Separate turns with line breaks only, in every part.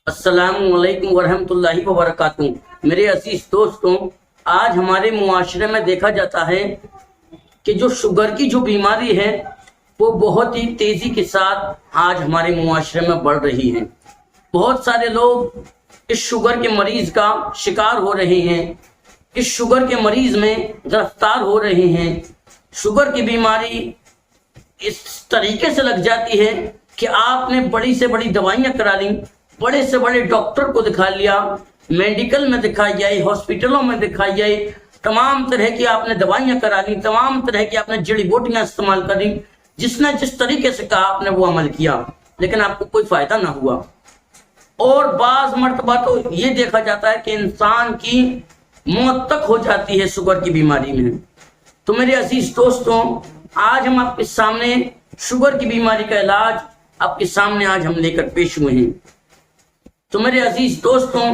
السلام علیکم ورحمۃ اللہ وبرکاتہ۔ میرے عزیز دوستوں، آج ہمارے معاشرے میں دیکھا جاتا ہے کہ جو شوگر کی جو بیماری ہے وہ بہت ہی تیزی کے ساتھ آج ہمارے معاشرے میں بڑھ رہی ہے۔ بہت سارے لوگ اس شوگر کے مریض کا شکار ہو رہے ہیں، اس شوگر کے مریض میں گرفتار ہو رہے ہیں۔ شوگر کی بیماری اس طریقے سے لگ جاتی ہے کہ آپ نے بڑی سے بڑی دوائیاں کرا لیں، بڑے سے بڑے ڈاکٹر کو دکھا لیا، میڈیکل میں دکھائی جائے، ہاسپٹلوں میں دکھائی جائے، تمام طرح کی آپ نے دوائیاں کرا لی، تمام طرح کی آپ نے جڑی بوٹیاں استعمال کر لی، جس نے جس طریقے سے کہا آپ نے وہ عمل کیا، لیکن آپ کو کوئی فائدہ نہ ہوا۔ اور بعض مرتبہ تو یہ دیکھا جاتا ہے کہ انسان کی موت تک ہو جاتی ہے شوگر کی بیماری میں۔ تو میرے عزیز دوستوں، آج ہم آپ کے سامنے شوگر کی بیماری کا علاج آپ کے سامنے آج ہم لے کر پیش ہوئے ہیں۔ تو میرے عزیز دوستوں،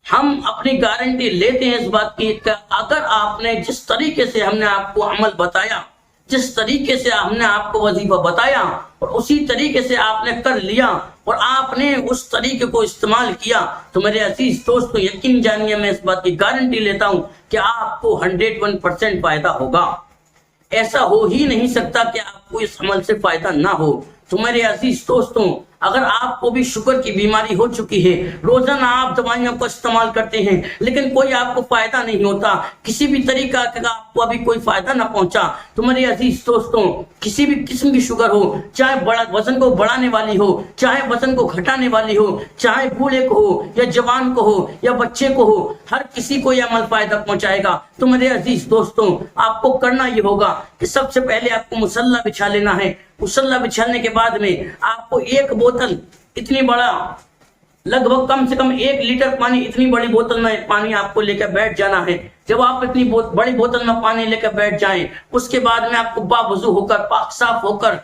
ہم اپنی گارنٹی لیتے ہیں اس بات کی کہ اگر آپ نے جس طریقے سے ہم نے آپ کو عمل بتایا، جس طریقے سے ہم نے آپ کو وظیفہ بتایا اور اسی طریقے سے آپ نے کر لیا اور آپ نے اس طریقے کو استعمال کیا، تو میرے عزیز دوستوں یقین جانیے، میں اس بات کی گارنٹی لیتا ہوں کہ آپ کو 101% فائدہ ہوگا۔ ایسا ہو ہی نہیں سکتا کہ آپ کو اس عمل سے فائدہ نہ ہو۔ تو میرے عزیز دوستوں، اگر آپ کو بھی شوگر کی بیماری ہو چکی ہے، روزانہ آپ دوائیوں کو استعمال کرتے ہیں لیکن کوئی آپ کو فائدہ نہیں ہوتا، کسی بھی طریقہ کا آپ کو ابھی کوئی فائدہ نہ پہنچا، تو میرے عزیز دوستوں، کسی بھی قسم کی شوگر ہو، چاہے بڑا وزن کو بڑھانے والی ہو، چاہے وزن کو گھٹانے والی ہو، چاہے بوڑھے کو ہو یا جوان کو ہو یا بچے کو ہو، ہر کسی کو یہ عمل فائدہ پہنچائے گا۔ تو میرے عزیز دوستوں، آپ کو کرنا یہ ہوگا کہ سب سے پہلے آپ کو مصلی بچھا لینا ہے۔ مصلی بچھانے کے بعد میں آپ کو ایک بوتل اتنی بڑا، لگ بھگ کم سے کم 1 لیٹر پانی، اتنی بڑی بوتل میں پانی آپ کو لے کر بیٹھ جانا ہے۔ جب آپ اتنی بڑی بوتل میں پانی لے کر بیٹھ جائیں، اس کے بعد میں آپ کو باوضو ہو کر، پاک صاف ہو کر،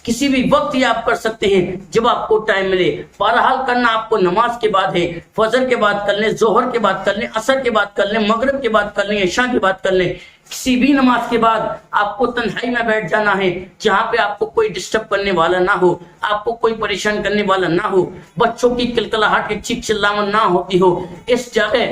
کسی بھی وقت یہ آپ کر سکتے ہیں جب آپ کو ٹائم ملے۔ بہرحال کرنا آپ کو نماز کے بعد ہے، فجر کے بعد کر لیں، ظہر کے بعد کر لیں، عصر کے بعد کر لیں، مغرب کے بعد کر لیں، عشاء کے بعد کر لیں۔ کسی بھی نماز کے بعد آپ کو تنہائی میں بیٹھ جانا ہے، جہاں پہ آپ کو کوئی ڈسٹرب کرنے والا نہ ہو، آپ کو کوئی پریشان کرنے والا نہ ہو، بچوں کی کلکلاہٹ کی چیخ چلاوٹ نہ ہوتی ہو۔ اس جگہ،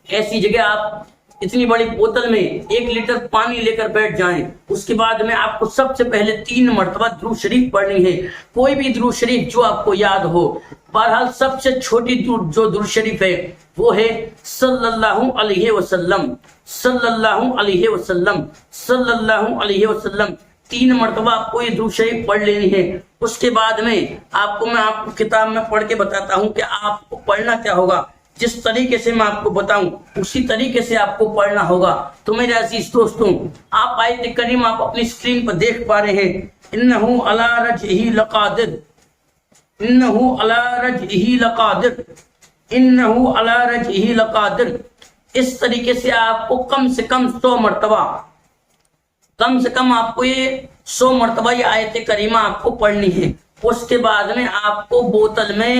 ایسی جگہ آپ اتنی بڑی بوتل میں 1 لیٹر پانی لے کر بیٹھ جائیں۔ اس کے بعد میں آپ کو سب سے پہلے 3 مرتبہ درود شریف پڑھنی ہے، کوئی بھی درود شریف جو آپ کو یاد ہو۔ بہرحال سب سے چھوٹی جو درود شریف ہے وہ ہے صلی اللہ علیہ وسلم، صلی اللہ علیہ وسلم، صلی اللہ علیہ وسلم۔ 3 مرتبہ آپ کو یہ درود شریف پڑھ لینی ہے۔ اس کے بعد میں آپ کو کتاب میں پڑھ کے بتاتا ہوں کہ آپ کو پڑھنا کیا ہوگا۔ جس طریقے سے میں آپ کو بتاؤں اسی طریقے سے آپ کو پڑھنا ہوگا۔ تو میرے عزیز دوستوں، آپ آیت کریم آپ اپنی اسکرین پر دیکھ پا رہے ہیں، انہ علی رجعہ لقادر، انہ علی رجعہ لقادر، انہ علی رجعہ لقادر۔ اس طریقے سے آپ کو کم سے کم 100 مرتبہ، کم سے کم آپ کو یہ 100 مرتبہ یہ آیت کریمہ آپ کو پڑھنی ہے۔ اس کے بعد میں آپ کو بوتل میں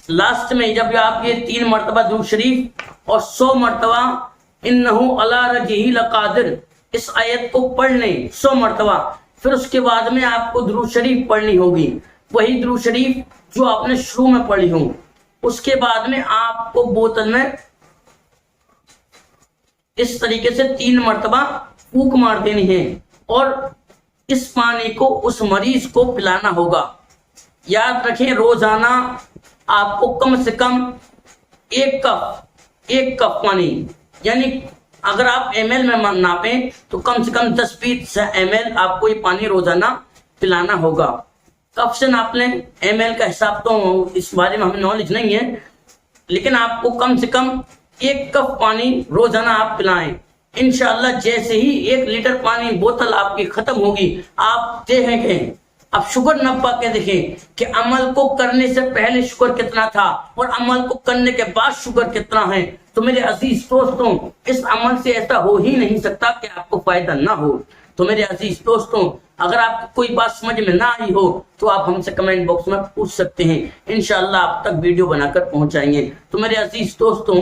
لاسٹ میں جب آپ یہ 3 مرتبہ درود شریف اور 100 مرتبہ انہ علی رجعہ لقادر اس آیت کو پڑھ لیں 100 مرتبہ، پھر اس کے بعد میں آپ کو درود شریف پڑھنی ہوگی، وہی درود شریف جو آپ نے شروع میں پڑھی ہوں۔ اس کے بعد میں آپ کو بوتل میں اس طریقے سے 3 مرتبہ پھونک مار دینی ہے اور اس پانی کو اس مریض کو پلانا ہوگا۔ یاد رکھیں، روزانہ آپ کو کم سے کم 1 کپ پانی، یعنی اگر آپ ایم ایل میں ناپیں تو کم سے کم 10-20 ml آپ کو یہ پانی روزانہ پلانا ہوگا۔ کپ سے ناپ لیں، ایم ایل کا حساب تو اس بارے میں ہمیں نالج نہیں ہے، لیکن آپ کو کم سے کم 1 کپ پانی روزانہ آپ پلائیں۔ انشاءاللہ جیسے ہی 1 لیٹر پانی بوتل آپ کی ختم ہوگی، آپ دیکھیں گے، اب شوگر نپا کے دیکھیں کہ عمل کو کرنے سے پہلے شوگر کتنا تھا اور عمل کو کرنے کے بعد شوگر کتنا ہے۔ تو میرے عزیز دوستوں، اس عمل سے ایسا ہو ہی نہیں سکتا کہ آپ کو فائدہ نہ ہو۔ تو میرے عزیز دوستوں، اگر آپ کو کوئی بات سمجھ میں نہ آئی ہو تو آپ ہم سے کمنٹ باکس میں پوچھ سکتے ہیں، انشاءاللہ آپ تک ویڈیو بنا کر پہنچائیں گے۔ تو میرے عزیز دوستوں،